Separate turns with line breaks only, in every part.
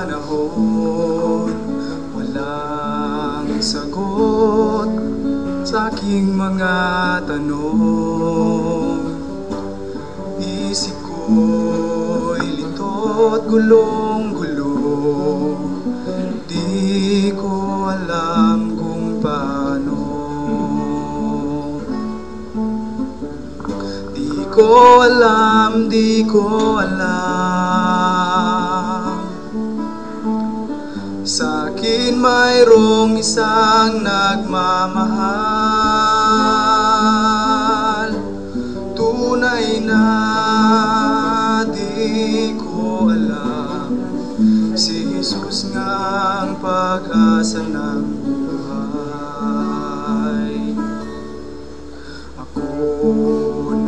panahon, walang sagot sa aking mga tanong. Isip ko'y lito't gulong-gulo, di ko alam kung paano. Di ko alam. Sa'kin mayroong isang nagmamahal, tunay na di ko alam. Si Jesus nga ang pag-asa ng buhay. Ako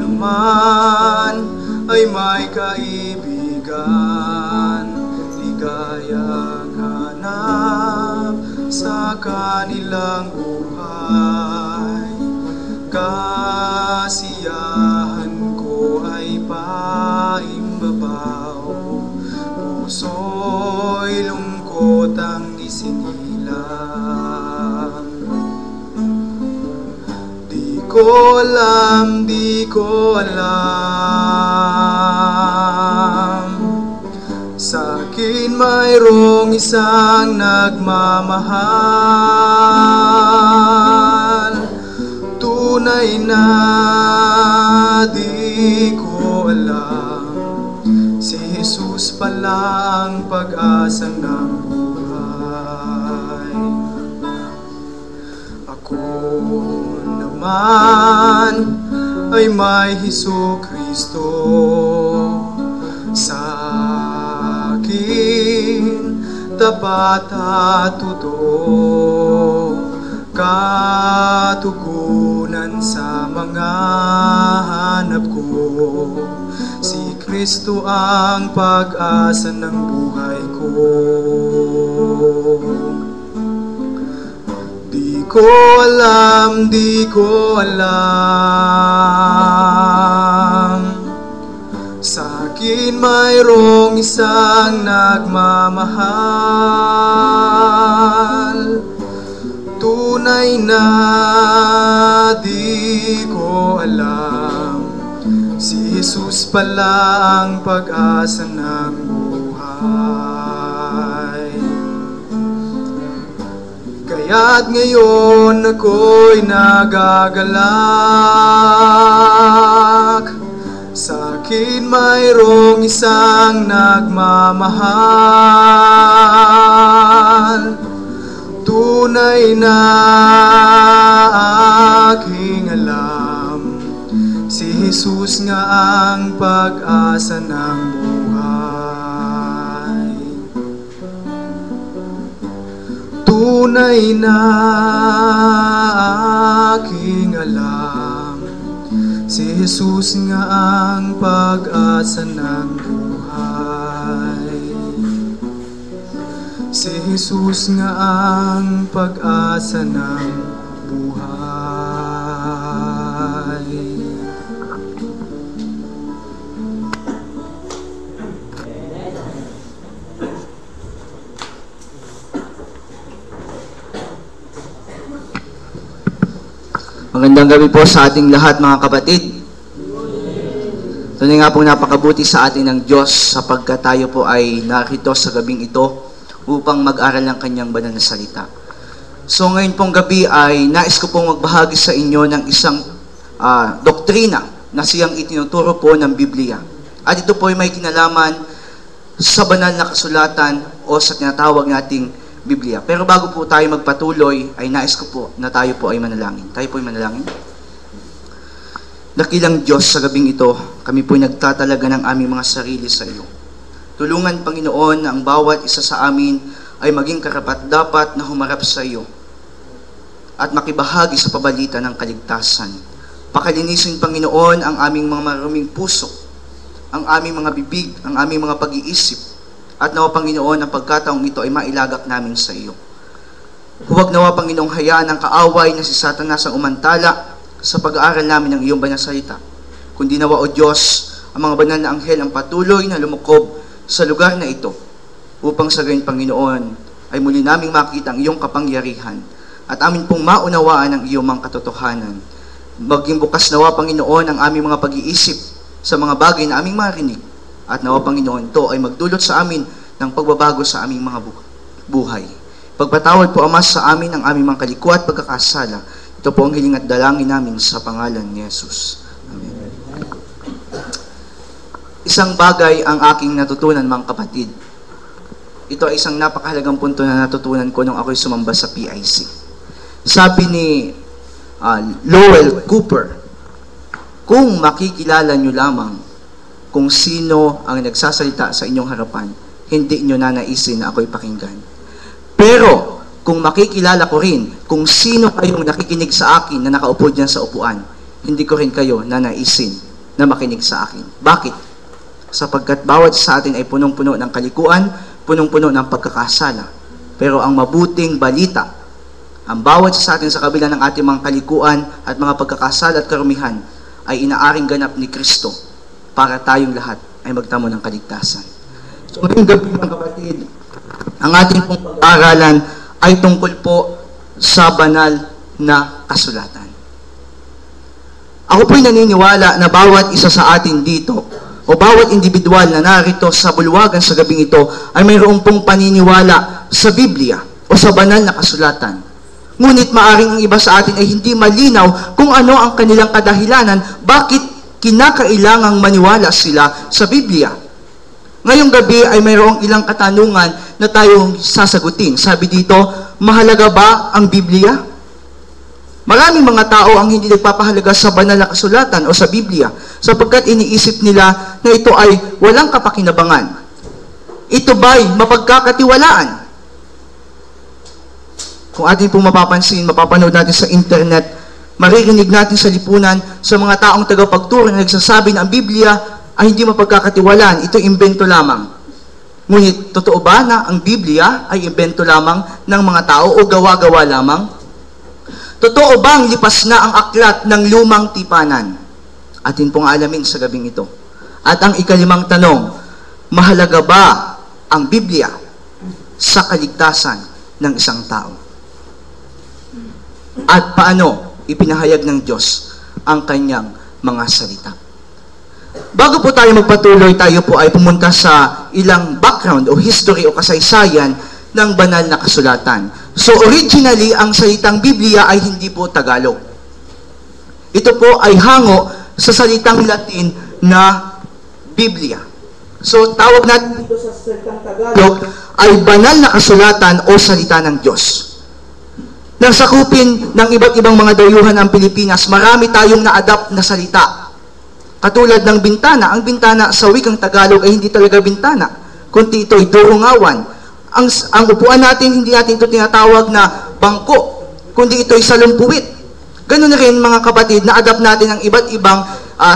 naman ay may kaibigan, ligayang hanap sa kanilang buhay. Kasiyahan ko ay paimbabaw, puso'y lungkot ang isinilang. Di ko alam. Sa'kin mayroong isang nagmamahal, tunay na di ko alam. Si Jesus pala ang pag-asa ng buhay. Ako naman ay may Jesucristo sa akin, tapat at totoo, katugunan sa mga hanap ko. Si Kristo ang pag-asa ng buhay ko. Di ko alam. Sa'kin mayroong isang nagmamahal, tunay na di ko alam. Si Jesus pala ang pag-asa ng buhay. Kaya't ngayon ako'y nagagalak. Sa'kin mayroong isang nagmamahal, tunay na aking alam. Si Jesus nga ang pag-asa ng buhay. Tunay na aking alam. Si Jesus nga ang pag-asa ng buhay. Si Jesus nga ang pag-asa ng buhay.
Magandang gabi po sa ating lahat, mga kapatid. Tunay nga pong napakabuti sa atin ng Diyos sapagkat tayo po ay narito sa gabing ito upang mag-aral ng kanyang banal na salita. So ngayon pong gabi ay nais ko pong magbahagi sa inyo ng isang doktrina na siyang itinuturo po ng Biblia. At ito po ay may kinalaman sa banal na kasulatan o sa tinatawag nating Biblia. Pero bago po tayo magpatuloy, ay nais ko po na tayo po ay manalangin. Tayo po ay manalangin. Dakilang Diyos, sa gabing ito, kami po ay nagtatalaga ng aming mga sarili sa iyo. Tulungan, Panginoon, na ang bawat isa sa amin ay maging karapat-dapat na humarap sa iyo at makibahagi sa pabalita ng kaligtasan. Pakalinisin, Panginoon, ang aming mga maruming puso, ang aming mga bibig, ang aming mga pag-iisip, at nawa, Panginoon, ang pagkataong ito ay mailagak namin sa iyo. Huwag nawa, Panginoong, hayaan ang kaaway na si Satanas ang umantala sa pag-aaral namin ng iyong banal na salita. Kundi nawa, O Diyos, ang mga banal na anghel ang patuloy na lumukob sa lugar na ito upang sa gayon, Panginoon, ay muli naming makita ang iyong kapangyarihan at amin pong maunawaan ang iyong mga katotohanan. Maging bukas nawa, Panginoon, ang aming mga pag-iisip sa mga bagay na aming marinig at nawa, Panginoon, ito ay magdulot sa amin ng pagbabago sa aming mga buhay. Pagpatawad po, Ama, sa amin ang aming mga kalikwa at pagkakasala. Ito po ang hiling at dalangin namin sa pangalan ni Jesus. Amen. Isang bagay ang aking natutunan, mga kapatid. Ito ay isang napakahalagang punto na natutunan ko nung ako'y sumamba sa PIC. Sabi ni Lowell Cooper, kung makikilala nyo lamang kung sino ang nagsasalita sa inyong harapan, hindi nyo nanaisin na ako'y pakinggan. Pero, kung makikilala ko rin kung sino kayong nakikinig sa akin na nakaupo dyan sa upuan, hindi ko rin kayo nanaisin na makinig sa akin. Bakit? Sapagkat bawat sa atin ay punong-puno ng kalikuan, punong-puno ng pagkakasala. Pero ang mabuting balita, ang bawat sa atin sa kabila ng ating mga kalikuan at mga pagkakasala at karumihan ay inaaring ganap ni Kristo para tayong lahat ay magtamo ng kaligtasan. So ngayong gabi, mga kapatid, ang ating pong pag-aaralan ay tungkol po sa banal na kasulatan. Ako po'y naniniwala na bawat isa sa atin dito o bawat individual na narito sa bulwagan sa gabing ito ay mayroong pong paniniwala sa Biblia o sa banal na kasulatan. Ngunit maaring ang iba sa atin ay hindi malinaw kung ano ang kanilang kadahilanan bakit kinakailangang maniwala sila sa Biblia. Ngayong gabi ay mayroong ilang katanungan na tayong sasagutin. Sabi dito, mahalaga ba ang Biblia? Maraming mga tao ang hindi nagpapahalaga sa banal na kasulatan o sa Biblia sapagkat iniisip nila na ito ay walang kapakinabangan. Ito ba'y mapagkakatiwalaan? Kung atin pong mapapansin, mapapanood natin sa internet, maririnig natin sa lipunan sa mga taong tagapagturo na nagsasabi na ang Biblia ay hindi mapagkakatiwalaan. Ito imbento lamang. Ngunit, totoo ba na ang Biblia ay imbento lamang ng mga tao o gawa-gawa lamang? Totoo bang lipas na ang aklat ng lumang tipanan? Atin pong alamin sa gabing ito. At ang ikalimang tanong, mahalaga ba ang Biblia sa kaligtasan ng isang tao? At paano ipinahayag ng Diyos ang kanyang mga salita? Bago po tayo magpatuloy, tayo po ay pumunta sa ilang background o history o kasaysayan ng banal na kasulatan. So originally, ang salitang Biblia ay hindi po Tagalog. Ito po ay hango sa salitang Latin na Biblia. So tawag natin dito sa salitang Tagalog ay banal na kasulatan o salita ng Diyos. Nang sakupin ng iba't ibang mga dayuhan ng Pilipinas, marami tayong na-adapt na salita. Katulad ng bintana. Ang bintana sa wikang Tagalog ay hindi talaga bintana, kundi ito ay durungawan. Ang upuan natin, hindi natin ito tinatawag na bangko, kundi ito ay salumpuwit. Ganun na rin, mga kapatid, na-adapt natin ang iba't ibang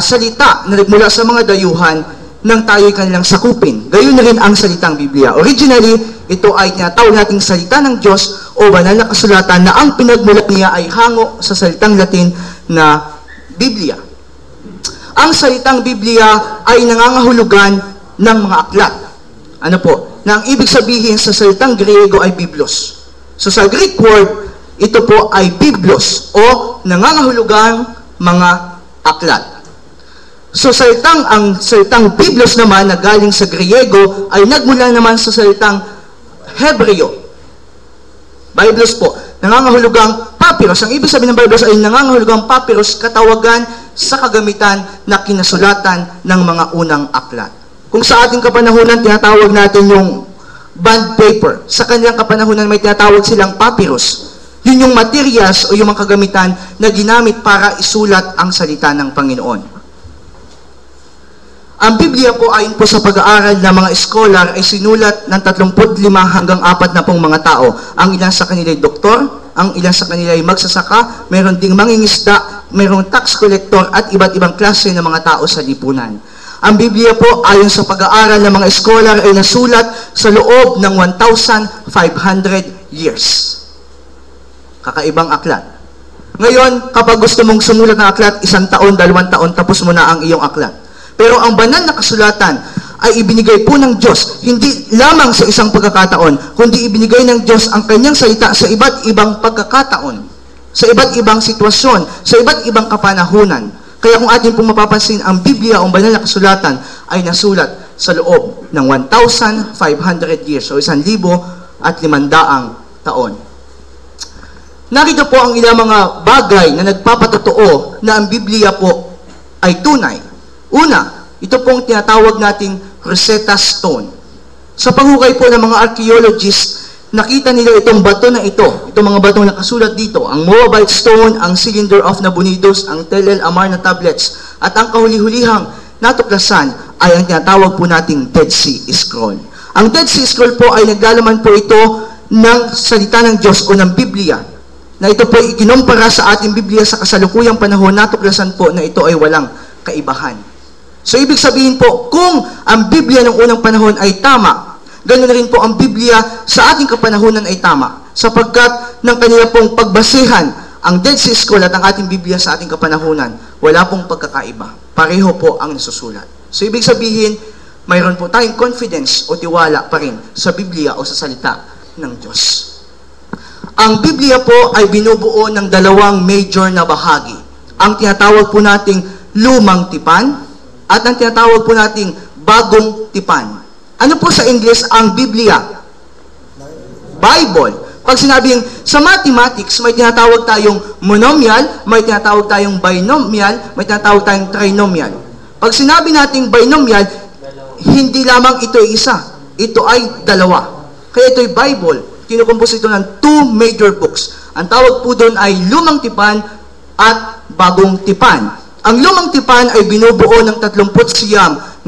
salita na nagmula sa mga dayuhan nang tayo'y kanilang sakupin. Gayon na rin ang salitang Biblia. Originally, ito ay tinatawag nating salita ng Diyos o banal na kasulatan na ang pinagmulat niya ay hango sa salitang Latin na Biblia. Ang salitang Biblia ay nangangahulugan ng mga aklat. Ano po? Na ang ibig sabihin sa salitang Griego ay Biblos. So sa Greek word, ito po ay Biblos o nangangahulugang mga aklat. So ang salitang Biblos naman na galing sa Griego ay nagmula naman sa salitang Hebreo. Biblos po, nangangahulugang papyrus. Ang ibig sabihin ng Biblos ay nangangahulugang papyrus, katawagan sa kagamitan na kinasulatan ng mga unang aklat. Kung sa ating kapanahunan, tinatawag natin yung bond paper. Sa kanilang kapanahunan, may tinatawag silang papyrus. Yun yung materials o yung mga kagamitan na ginamit para isulat ang salita ng Panginoon. Ang Biblia po, ayon po sa pag-aaral ng mga scholar, ay sinulat ng 35 hanggang 40 mga tao. Ang ilan sa kanila ay doktor, ang ilan sa kanila ay magsasaka, mayroon ding mangingisda, mayroong tax collector at iba't ibang klase ng mga tao sa lipunan. Ang Biblia po, ayon sa pag-aaral ng mga scholar, ay nasulat sa loob ng 1,500 years. Kakaibang aklat. Ngayon, kapag gusto mong sumulat ng aklat, 1 taon, 2 taon, tapos mo na ang iyong aklat. Pero ang banal na kasulatan ay ibinigay po ng Diyos, hindi lamang sa isang pagkakataon, kundi ibinigay ng Diyos ang kanyang salita sa iba't ibang pagkakataon, sa iba't ibang sitwasyon, sa iba't ibang kapanahunan. Kaya kung atin pong mapapansin, ang Biblia o banal na kasulatan ay nasulat sa loob ng 1,500 years o 1,500 taon. Narito po ang ilang mga bagay na nagpapatotoo na ang Biblia po ay tunay. Una, ito pong tinatawag nating Rosetta Stone. Sa panghukay po ng mga archaeologists, nakita nila itong bato na ito, itong mga batong nakasulat dito, ang Moabite Stone, ang Cylinder of Nabonidus, ang Tel El Amar na tablets, at ang kahuli-hulihang natuklasan ay ang tinatawag po nating Dead Sea Scroll. Ang Dead Sea Scroll po ay naglalaman po ito ng salita ng Diyos o ng Biblia, na ito po ay ikinumpara sa ating Biblia sa kasalukuyang panahon, natuklasan po na ito ay walang kaibahan. So, ibig sabihin po, kung ang Biblia ng unang panahon ay tama, ganoon na rin po ang Biblia sa ating kapanahunan ay tama, sapagkat ng kanila pong pagbasehan, ang Dead Sea Scroll at ang ating Biblia sa ating kapanahunan, wala pong pagkakaiba. Pareho po ang nasusulat. So, ibig sabihin, mayroon po tayong confidence o tiwala pa rin sa Biblia o sa salita ng Diyos. Ang Biblia po ay binubuo ng dalawang major na bahagi. Ang tinatawag po nating lumang tipan at ang tinatawag po nating bagong tipan. Ano po sa English ang Biblia? Bible. Pag sinabing sa mathematics, may tinatawag tayong monomial, may tinatawag tayong binomial, may tinatawag tayong trinomial. Pag sinabi nating binomial, hindi lamang ito ay isa. Ito ay dalawa. Kaya ito ay Bible. Kinukumpos ito ng two major books. Ang tawag po doon ay lumang tipan at bagong tipan. Ang lumang tipan ay binubuo ng 39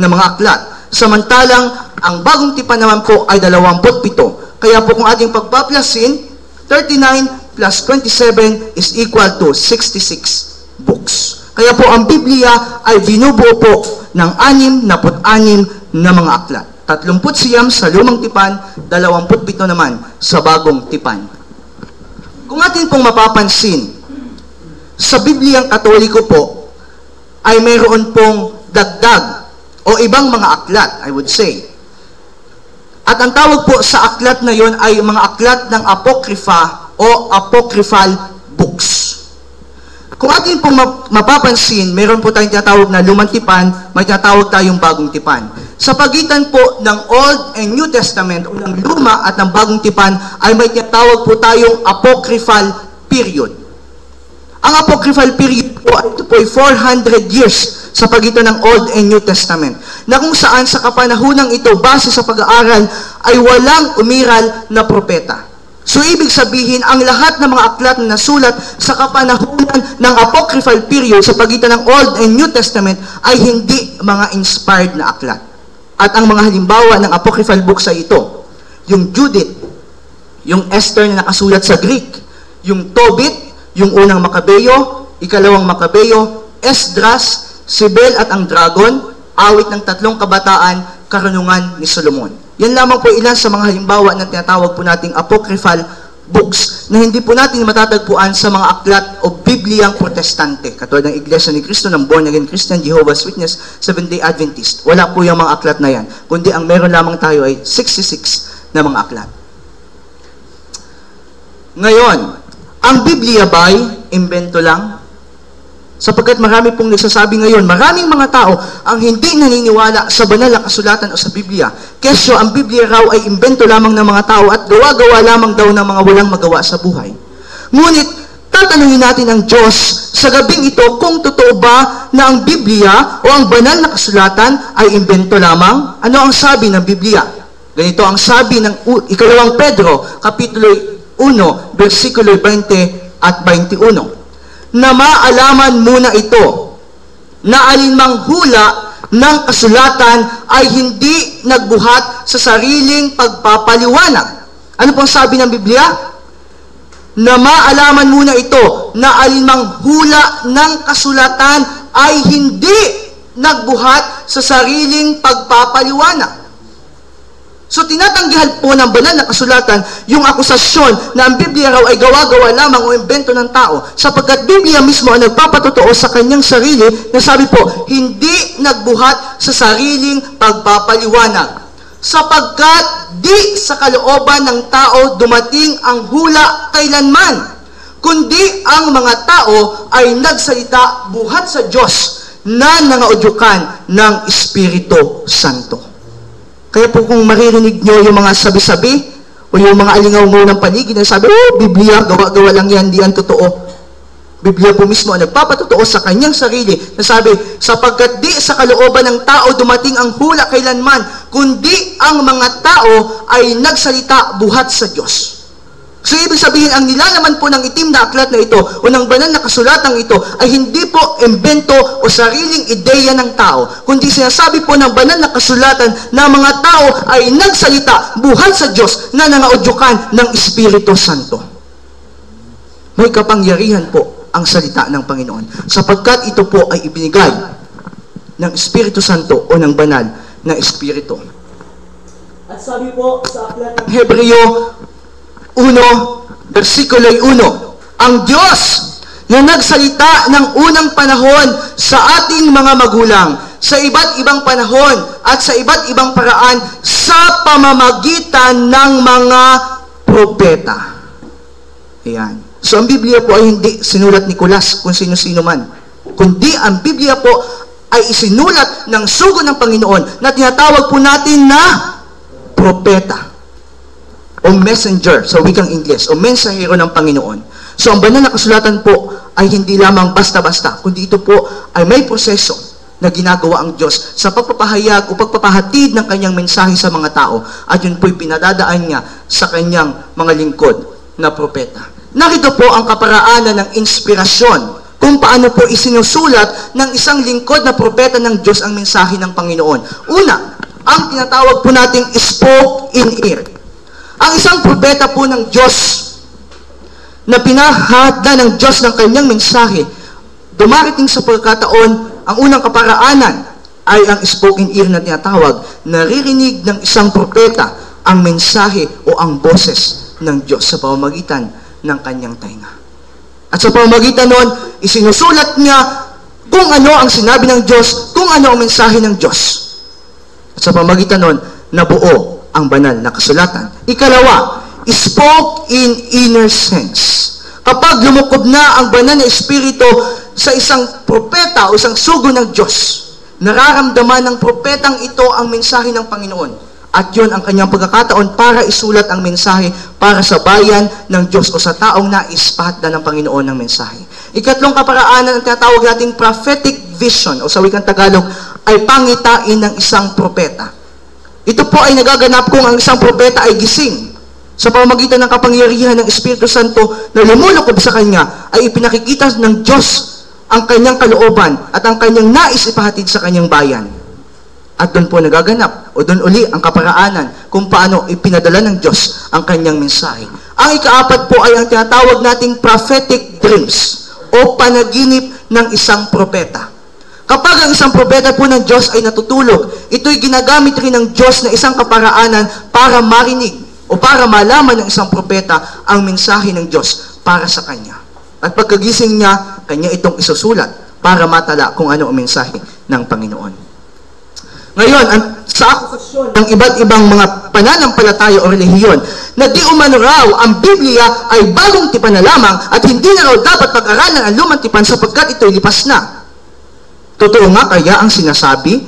na mga aklat. Samantalang, ang bagong tipan naman po ay 27. Kaya po kung ating pagpaplasin, 39 plus 27 is equal to 66 books. Kaya po ang Biblia ay binubuo po ng 66 na mga aklat. 39 sa lumang tipan, 27 naman sa bagong tipan. Kung atin pong mapapansin, sa Bibliang Katoliko po, ay mayroon pong dagdag o ibang mga aklat, I would say. At ang tawag po sa aklat na yon ay mga aklat ng Apocrypha o Apocryphal books. Kung atin pong mapapansin, mayroon po tayong tinatawag na lumang tipan, may tinatawag tayong bagong tipan. Sa pagitan po ng Old and New Testament o ng luma at ng bagong tipan ay may tinatawag po tayong Apocryphal period. Ang Apocryphal period po ay ito po ay 400 years sa pagitan ng Old and New Testament, na kung saan sa kapanahunang ito, base sa pag-aaral, ay walang umiral na propeta. So, ibig sabihin, ang lahat ng mga aklat na nasulat sa kapanahunan ng Apocryphal period sa pagitan ng Old and New Testament ay hindi mga inspired na aklat. At ang mga halimbawa ng Apocryphal books ay ito, yung Judith, yung Esther na nakasulat sa Greek, yung Tobit, yung unang Makabeyo, ikalawang Makabeyo, Esdras, Sibel at ang Dragon, awit ng 3 kabataan, karunungan ni Solomon. Yan lamang po ilan sa mga halimbawa na tinatawag po nating Apocryphal books na hindi po natin matatagpuan sa mga aklat o Bibliang Protestante, katulad ng Iglesia ni Cristo, ng Born Again Christian, Jehovah's Witness, Seventh-day Adventist. Wala po yung mga aklat na yan, kundi ang meron lamang tayo ay 66 na mga aklat. Ngayon, ang Biblia ba'y imbento lang? Sapagkat marami pong nagsasabi ngayon, maraming mga tao ang hindi naniniwala sa banal na kasulatan o sa Biblia. Kesyo, ang Biblia raw ay imbento lamang ng mga tao at gawa-gawa lamang daw ng mga walang magawa sa buhay. Ngunit, tatanungin natin ang Diyos sa gabing ito kung totoo ba na ang Biblia o ang banal na kasulatan ay imbento lamang? Ano ang sabi ng Biblia? Ganito ang sabi ng ikalawang Pedro, kapitulo 1, versikulo 20 at 21. Na maalaman muna ito, na alinmang hula ng kasulatan ay hindi nagbuhat sa sariling pagpapaliwanag. Ano pong sabi ng Biblia? Na maalaman muna ito, na alinmang hula ng kasulatan ay hindi nagbuhat sa sariling pagpapaliwanag. So, tinatanggihan po ng banal na kasulatan yung akusasyon na ang Biblia raw ay gawa-gawa lamang o imbento ng tao, sapagkat Biblia mismo ang nagpapatotoo sa kanyang sarili na sabi po, hindi nagbuhat sa sariling pagpapaliwanag. Sapagkat di sa kalooban ng tao dumating ang hula kailanman, kundi ang mga tao ay nagsalita buhat sa Diyos na nangaudyukan ng Espiritu Santo. Kaya po kung maririnig nyo yung mga sabi-sabi o yung mga alingaw-ngaw ng paligid na sabi, Biblia, gawa-gawa lang yan, di yan totoo. Biblia po mismo ang nagpapatotoo sa kanyang sarili na sabi, sapagkat di sa kalooban ng tao dumating ang hula kailanman, kundi ang mga tao ay nagsalita buhat sa Diyos. So, ibig sabihin, ang nilalaman po ng itim na aklat na ito o ng banal na kasulatang ito ay hindi po imbento o sariling ideya ng tao, kundi sinasabi po ng banal na kasulatan na mga tao ay nagsalita buhat sa Diyos na nangaudyukan ng Espiritu Santo. May kapangyarihan po ang salita ng Panginoon, sapagkat ito po ay ibinigay ng Espiritu Santo o ng banal na Espiritu. At sabi po sa aklat ng Hebreo 1, versikulo 1, ang Diyos na nagsalita ng unang panahon sa ating mga magulang sa iba't ibang panahon at sa iba't ibang paraan sa pamamagitan ng mga propeta. Ayan. So, ang Biblia po ay hindi sinulat ni Kulas kung sino-sino man, kundi ang Biblia po ay isinulat ng sugo ng Panginoon na tinatawag po natin na propeta o messenger sa wikang Ingles o mensahero ng Panginoon. So, ang banal na kasulatan po ay hindi lamang basta-basta, kundi ito po ay may proseso na ginagawa ang Diyos sa pagpapahayag o pagpapahatid ng kanyang mensahe sa mga tao, at yun po'y pinadadaan niya sa kanyang mga lingkod na propeta. Narito po ang kaparaanan ng inspirasyon kung paano po isinusulat ng isang lingkod na propeta ng Diyos ang mensahe ng Panginoon. Una, ang tinatawag po nating spoke in ear. Ang isang propeta po ng Diyos na pinahada ng Diyos ng kanyang mensahe, dumarating sa pagkataon, ang unang kaparaanan ay ang spoken ear na tinatawag, naririnig ng isang propeta ang mensahe o ang boses ng Diyos sa pamamagitan ng kanyang tainga. At sa pamamagitan noon, isinusulat niya kung ano ang sinabi ng Diyos, kung ano ang mensahe ng Diyos. At sa pamamagitan noon, nabuo ang banal na kasulatan. Ikalawa, spoke in inner sense. Kapag lumukob na ang banal na Espiritu sa isang propeta o isang sugo ng Diyos, nararamdaman ng propetang ito ang mensahe ng Panginoon. At yun ang kanyang pagkakataon para isulat ang mensahe para sa bayan ng Diyos o sa taong nais pahatdan ng Panginoon ng mensahe. Ikatlong kaparaanan ang tinatawag nating prophetic vision o sa wikang Tagalog ay pangitain ng isang propeta. Ito po ay nagaganap kung ang isang propeta ay gising. Sa pamamagitan ng kapangyarihan ng Espiritu Santo na lumulukob sa kanya, ay ipinakikita ng Diyos ang kanyang kalooban at ang kanyang nais ipahatid sa kanyang bayan. At doon po nagaganap, o doon uli ang kaparaanan kung paano ipinadala ng Diyos ang kanyang mensahe. Ang ikaapat po ay ang tinatawag nating prophetic dreams o panaginip ng isang propeta. Kapag ang isang propeta po ng Diyos ay natutulog, ito'y ginagamit rin ng Diyos na isang kaparaanan para marinig o para malaman ng isang propeta ang mensahe ng Diyos para sa kanya. At pagkagising niya, kanya itong isusulat para matala kung ano ang mensahe ng Panginoon. Ngayon, sa akusasyon ng iba't ibang mga pananampalataya o relihiyon na di umano raw ang Biblia ay bagong tipan na lamang at hindi na raw dapat pag-aralan ang lumang tipan sapagkat ito'y lipas na. Totoo nga kaya ang sinasabi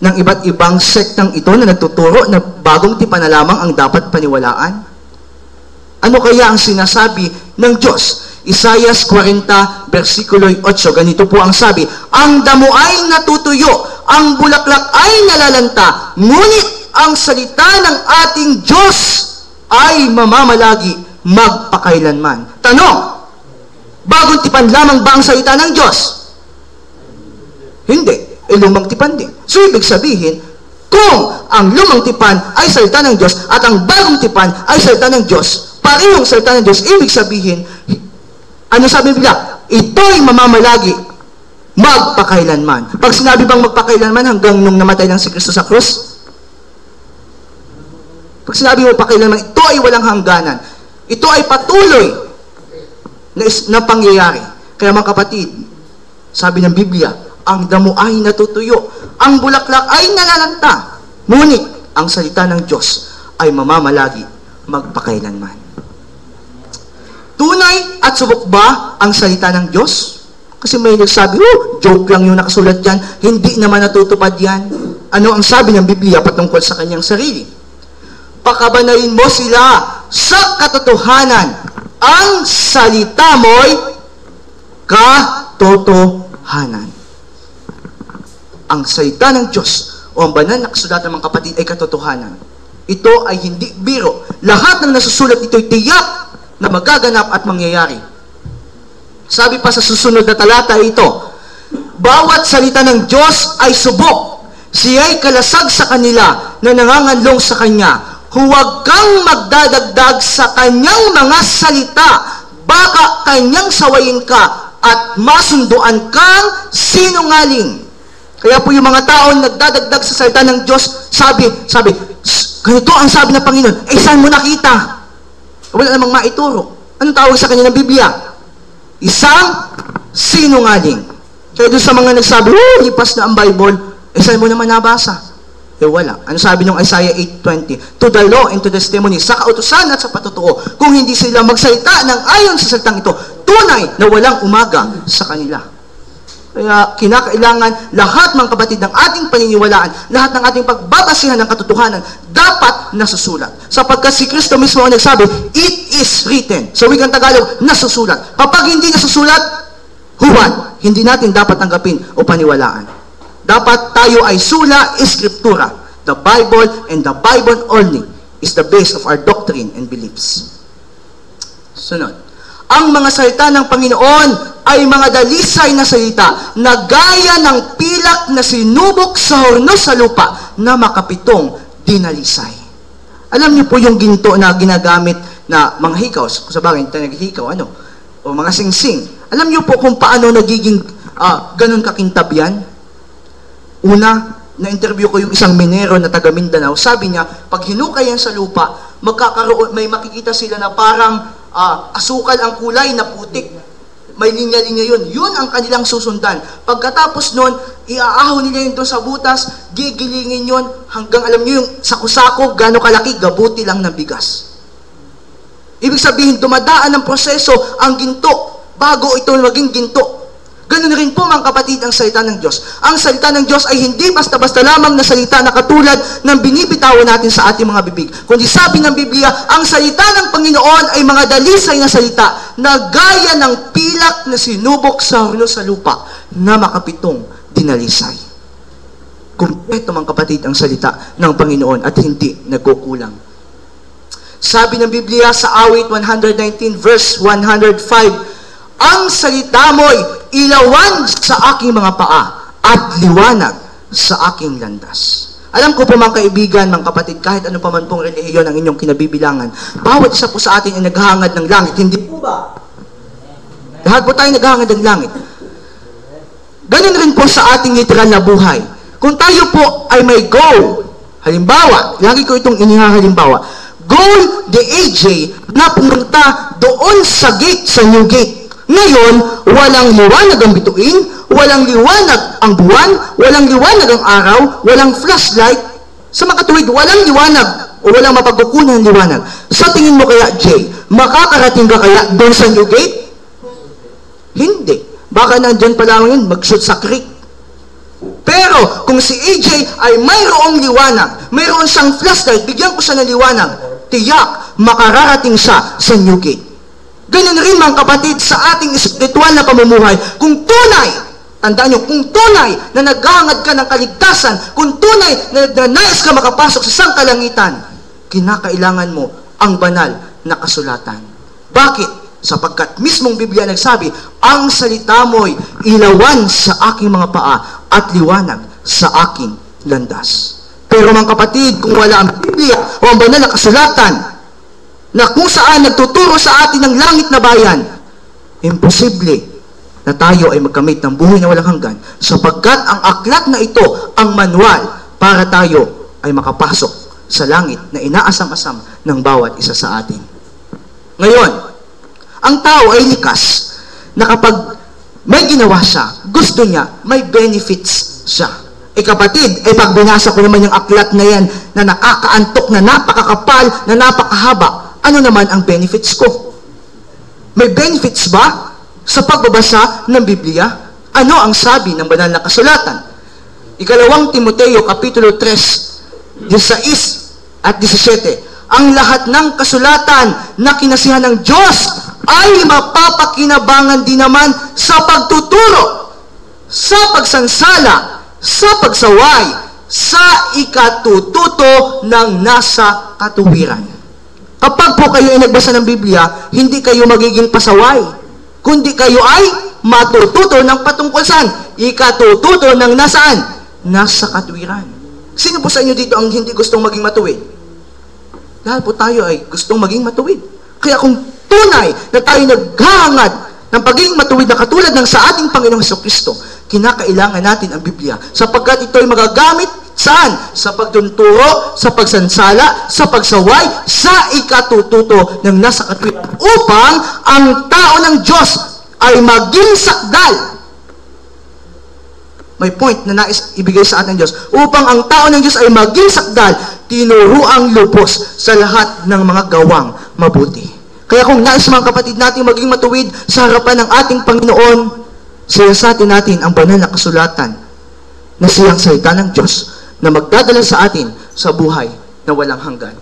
ng iba't ibang sektang ito na nagtuturo na bagong tipan na lamang ang dapat paniwalaan? Ano kaya ang sinasabi ng Diyos? Isaiah 40, versikulo 8, ganito po ang sabi, ang damo ay natutuyo, ang bulaklak ay nalalanta, ngunit ang salita ng ating Diyos ay mamamalagi magpakailanman. Tanong, bagong tipan lamang ba ang salita ng Diyos? Hindi. Lumang tipan din. So, ibig sabihin, kung ang lumang tipan ay salita ng Diyos at ang bagong tipan ay salita ng Diyos, parehong salita ng Diyos, ibig sabihin, ano sabi nila? Ito'y mamamalagi magpakailanman. Pag sinabi bang magpakailanman hanggang nung namatay lang si Kristo sa krus? Pag sinabi mo pakailanman, ito ay walang hangganan. Ito ay patuloy na pangyayari. Kaya mga kapatid, sabi ng Biblia, ang damo ay natutuyo, ang bulaklak ay nalalanta, ngunit ang salita ng Diyos ay mamamalagi magpakailanman. Tunay at subok ba ang salita ng Diyos? Kasi may nagsabi, joke lang yung nakasulat dyan, hindi naman natutupad yan. Ano ang sabi ng Biblia patungkol sa kanyang sarili? Pakabanayin mo sila sa katotohanan. Ang salita mo'y katotohanan. Ang salita ng Diyos o ang banal na kasulatan, mga kapatid, ay katotohanan. Ito ay hindi biro. Lahat ng nasusulat ito'y tiyak na magaganap at mangyayari. Sabi pa sa susunod na talata ito, bawat salita ng Diyos ay subok. Siya'y kalasag sa kanila na nanganganlong sa Kanya. Huwag kang magdadagdag sa Kanyang mga salita. Baka Kanyang sawayin ka at masunduan kang sinungaling. Kaya po yung mga taong nagdadagdag sa salita ng Diyos, sabi, ganito ang sabi ng Panginoon, saan mo nakita? Wala namang maituro. Anong tawag sa kanya ng Biblia? Isang sinungaling. Kaya doon sa mga nagsabi, lipas na ang Bible, saan mo naman nabasa? Wala. Ano sabi ng Isaiah 8:20? To the law and to the testimony, sa kautusan at sa patutuo, kung hindi sila magsalita ng ayon sa salitang ito, tunay na walang umaga sa kanila. Kaya kinakailangan lahat mga kapatid ng ating paniniwalaan, lahat ng ating pagbabasihan ng katotohanan, dapat nasusulat. Sapagkat si Kristo mismo ang nagsabi, it is written. Sa wikang Tagalog, nasusulat. Kapag hindi nasusulat, huwad, hindi natin dapat tanggapin o paniwalaan. Dapat tayo ay sula eskriptura. The Bible and the Bible only is the base of our doctrine and beliefs. Sunod. Ang mga salita ng Panginoon ay mga dalisay na salita na gaya ng pilak na sinubok sa horno sa lupa na makapitong dinalisay. Alam niyo po yung ginto na ginagamit na mga hikaw, sa bagay, naghihikaw, o mga singsing. Alam niyo po kung paano nagiging ganun kakintab yan? Una, na-interview ko yung isang minero na taga Mindanao. Sabi niya, pag hinukay yan sa lupa, may makikita sila na parang asukal ang kulay na putik. May linya-linya yun. Yun ang kanilang susundan. Pagkatapos nun, iaahon nila yun doon sa butas, gigilingin yun, hanggang alam niyo yung sako-sako, gano'ng kalaki, gabuti lang ng bigas. Ibig sabihin, dumadaan ng proseso ang ginto bago ito maging ginto. Ganun rin po mga kapatid ang salita ng Diyos. Ang salita ng Diyos ay hindi basta-basta lamang na salita na katulad ng binibitawan natin sa ating mga bibig. Kundi sabi ng Biblia, ang salita ng Panginoon ay mga dalisay na salita na gaya ng pilak na sinubok sa horno sa lupa na makapitong dinalisay. Kumpleto mga kapatid ang salita ng Panginoon at hindi nagkukulang. Sabi ng Biblia sa awit 119 verse 105, ang salita mo'y ilawan sa aking mga paa at liwanag sa aking landas. Alam ko po mga kaibigan, mga kapatid, kahit ano pa man pong relihiyon ang inyong kinabibilangan, bawat isa po sa atin ay naghahangad ng langit. Hindi po ba? Lahat po tayo naghahangad ng langit. Ganun rin po sa ating literal na buhay. Kung tayo po ay may goal, halimbawa, lagi ko itong inihahalimbawa, goal the AJ na pumunta doon sa gate, sa new gate. Ngayon, walang liwanag ang bituin, walang liwanag ang buwan, walang liwanag ang araw, walang flashlight. Sa makatuwid, walang liwanag o walang mapagkukunan ng liwanag. Sa tingin mo kaya, Jay, makakarating ka kaya doon sa new gate? Hindi. Baka nandyan pa lang yun, mag-shoot sa creek. Pero, kung si AJ ay mayroong liwanag, mayroon siyang flashlight, bigyan ko siya ng liwanag, tiyak, makararating siya sa new gate. Ganun rin mga kapatid sa ating espiritual na pamumuhay. Kung tunay, tandaan nyo, kung tunay na naghahangad ka ng kaligtasan, kung tunay na nagnanais ka makapasok sa sangkalangitan, kinakailangan mo ang banal na kasulatan. Bakit? Sapagkat mismong Biblia nagsabi, ang salita mo'y ilawan sa aking mga paa at liwanag sa aking landas. Pero mga kapatid, kung wala ang Biblia o ang banal na kasulatan, na kung saan nagtuturo sa atin ng langit na bayan, imposible na tayo ay magkamit ng buhay na walang hanggan, sapagkat ang aklat na ito ang manual para tayo ay makapasok sa langit na inaasam-asam ng bawat isa sa atin. Ngayon, ang tao ay likas na kapag may ginawa siya, gusto niya, may benefits siya. Kapatid, pag binasa ko naman yung aklat na yan, na nakakaantok, na napakakapal, na napakahaba, ano naman ang benefits ko? May benefits ba sa pagbabasa ng Biblia? Ano ang sabi ng banal na kasulatan? 2 Timoteo, Kapitulo 3, 16 at 17. Ang lahat ng kasulatan na kinasihan ng Diyos ay mapapakinabangan din naman sa pagtuturo, sa pagsansala, sa pagsaway, sa ikatututo ng nasa katuwiran. Kapag po kayo ay nagbasa ng Biblia, hindi kayo magiging pasaway, kundi kayo ay matututo ng patungkol saan? Ikatututo ng nasaan? Nasa katuwiran. Sino po sa inyo dito ang hindi gustong maging matuwid? Lahat po tayo ay gustong maging matuwid. Kaya kung tunay na tayo naghahangad ng pagiging matuwid na katulad ng sa ating Panginoong Jesucristo, kinakailangan natin ang Biblia sapagkat ito ay magagamit saan? Sa pagtuturo, sa pagsansala, sa pagsaway, sa ikatututo ng nasa katuwiran upang ang tao ng Diyos ay maging sakdal. May point na nais ibigay sa ating Diyos. Upang ang tao ng Diyos ay maging sakdal, tinuruang lubos sa lahat ng mga gawang mabuti. Kaya kung nais mga kapatid natin maging matuwid sa harapan ng ating Panginoon, siyasatin natin ang banal na kasulatan na siyang salita ng Diyos na magdadala sa atin sa buhay na walang hanggan.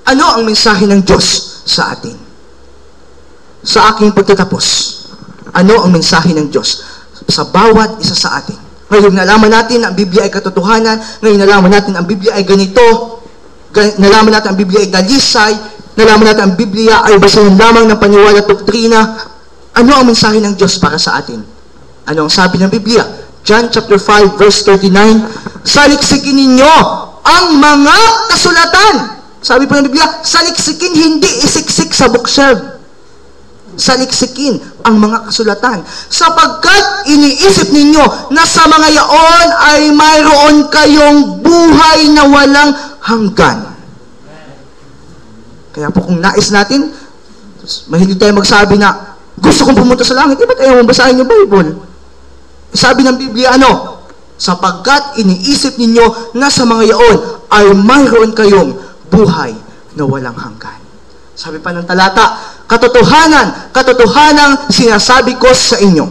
Ano ang mensahe ng Diyos sa atin? Sa aking pagtatapos, ano ang mensahe ng Diyos sa bawat isa sa atin? Ngayon nalaman natin na ang Biblia ay katotohanan, ngayon nalaman natin ang Biblia ay ganito, nalaman natin ang Biblia ay dalisay, nalaman natin ang Biblia ay basahin lamang ng paniwala at doktrina. Ano ang mensahe ng Diyos para sa atin? Ano ang sabi ng Biblia? John chapter 5 verse 39, saliksikin ninyo ang mga kasulatan. Sabi po ng Biblia, saliksikin, hindi isiksik sa bookshelf. Saliksikin ang mga kasulatan. Sapagkat iniisip ninyo na sa mga yaon ay mayroon kayong buhay na walang hanggan. Kaya po kung nais natin, mahilig tayo magsabi na, gusto kong pumunta sa langit, ba't ayaw mong basahin yung Bible? Sabi ng Biblia, ano? Sapagkat iniisip ninyo na sa mga yaon ay mayroon kayong buhay na walang hanggan. Sabi pa ng talata, katotohanan sinasabi ko sa inyo,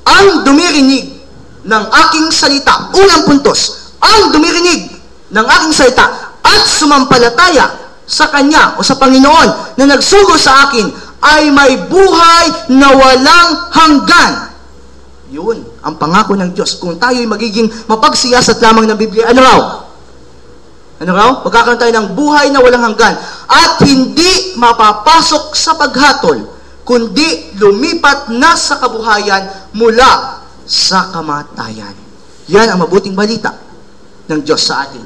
ang dumirinig ng aking salita, unang puntos, ang dumirinig ng aking salita at sumampalataya sa Kanya o sa Panginoon na nagsugo sa akin ay may buhay na walang hanggan. Yun, ang pangako ng Diyos. Kung tayo ay magiging mapagsiyasat lamang ng Biblia, ano raw? Ano raw? Magkakaroon tayo ng buhay na walang hanggan. At hindi mapapasok sa paghatol, kundi lumipat na sa kabuhayan mula sa kamatayan. Yan ang mabuting balita ng Diyos sa atin.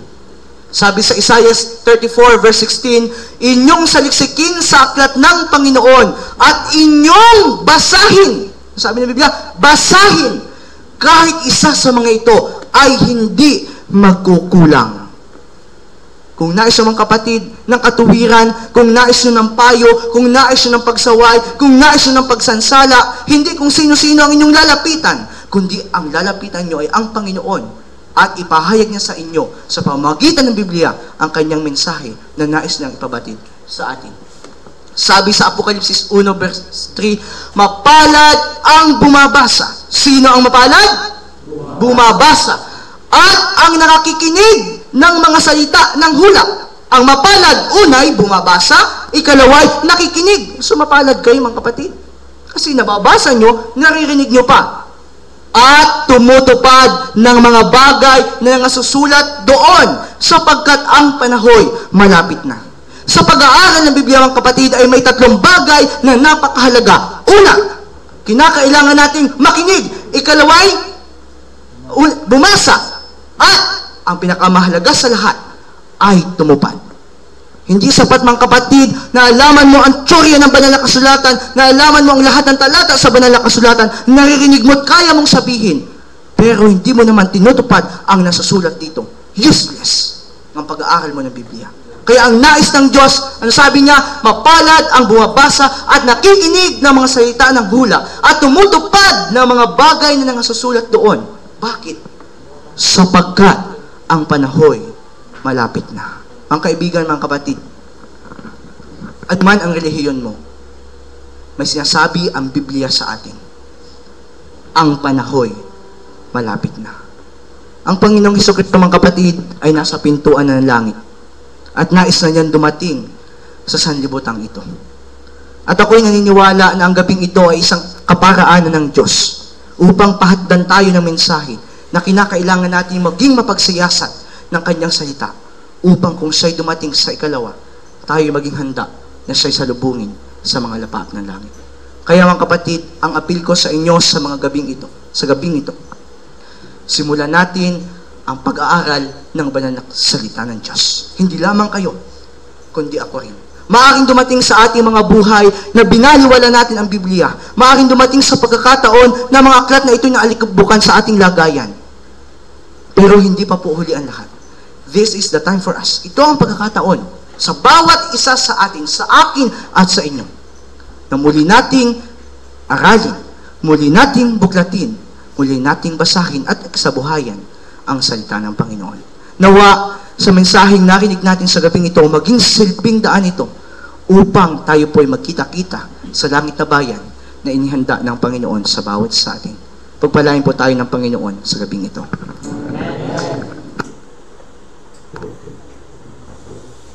Sabi sa Isaiah 34 verse 16, inyong saliksikin sa aklat ng Panginoon at inyong basahin. Sabi ng Biblia, basahin. Kahit isa sa mga ito ay hindi magkukulang. Kung nais nyo mga kapatid ng katuwiran, kung nais nyo ng payo, kung nais nyo ng pagsaway, kung nais nyo ng pagsansala, hindi kung sino-sino ang inyong lalapitan, kundi ang lalapitan nyo ay ang Panginoon at ipahayag niya sa inyo sa pamamagitan ng Biblia ang kanyang mensahe na nais niyang ipabatid sa atin. Sabi sa Apokalipsis 1 verse 3, mapalad ang bumabasa. Sino ang mapalad? Bumabasa. At ang nakakikinig ng mga salita ng hula. Ang mapalad, unay, bumabasa. Ikalaway, nakikinig. So mapalad kayo mga kapatid. Kasi nababasa nyo, naririnig nyo pa. At tumutupad ng mga bagay na nasusulat doon sapagkat ang panahoy malapit na. Sa pag-aaral ng Biblia mga kapatid ay may tatlong bagay na napakahalaga. Una, kinakailangan nating makinig. Ikalaway, bumasa. At ang pinakamahalaga sa lahat ay tumupad. Hindi sapat mga kapatid na alaman mo ang tsorya ng banal na kasulatan, na alaman mo ang lahat ng talata sa banal na kasulatan, naririnig mo at kaya mong sabihin, pero hindi mo naman tinutupad ang nasusulat dito. Useless ang pag-aaral mo ng Biblia. Kaya ang nais ng Diyos, ano sabi niya, mapalad ang bumabasa at nakikinig ng mga salita ng hula at tumutupad ng mga bagay na nangasusulat doon. Bakit? Sapagkat ang panahoy malapit na. Mga kaibigan, mga kapatid, at man ang relihiyon mo, may sinasabi ang Biblia sa atin. Ang panahoy malapit na. Ang Panginoong Hesukristo, mga kapatid, ay nasa pintuan na ng langit. At nais na niyan dumating sa sanlibutan ito. At ako'y naniniwala na ang gabing ito ay isang kaparaanan ng Diyos upang pahatdan tayo ng mensahe na kinakailangan natin maging mapagsiyasat ng kanyang salita upang kung siya'y dumating sa ikalawa, tayo maging handa na siya'y salubungin sa mga lapap ng langit. Kaya mga kapatid, ang apil ko sa inyo sa mga gabing ito, sa gabing ito, simulan natin ang pag-aaral ng banal na salita ng Diyos. Hindi lamang kayo, kundi ako rin. Maaring dumating sa ating mga buhay na binaliwala natin ang Biblia. Maaring dumating sa pagkakataon na mga aklat na ito na alikabbukan sa ating lagayan. Pero hindi pa po huli ang lahat. This is the time for us. Ito ang pagkakataon sa bawat isa sa atin, sa akin at sa inyo, na muli nating aralin, muli nating buklatin, muli nating basahin at kasabuhayan ang salita ng Panginoon. Nawa, sa mensaheng narinig natin sa gabing ito, maging silbing daan ito upang tayo po'y magkita-kita sa langit na bayan na inihanda ng Panginoon sa bawat sa atin. Pagpalain po tayo ng Panginoon sa gabing ito. Amen.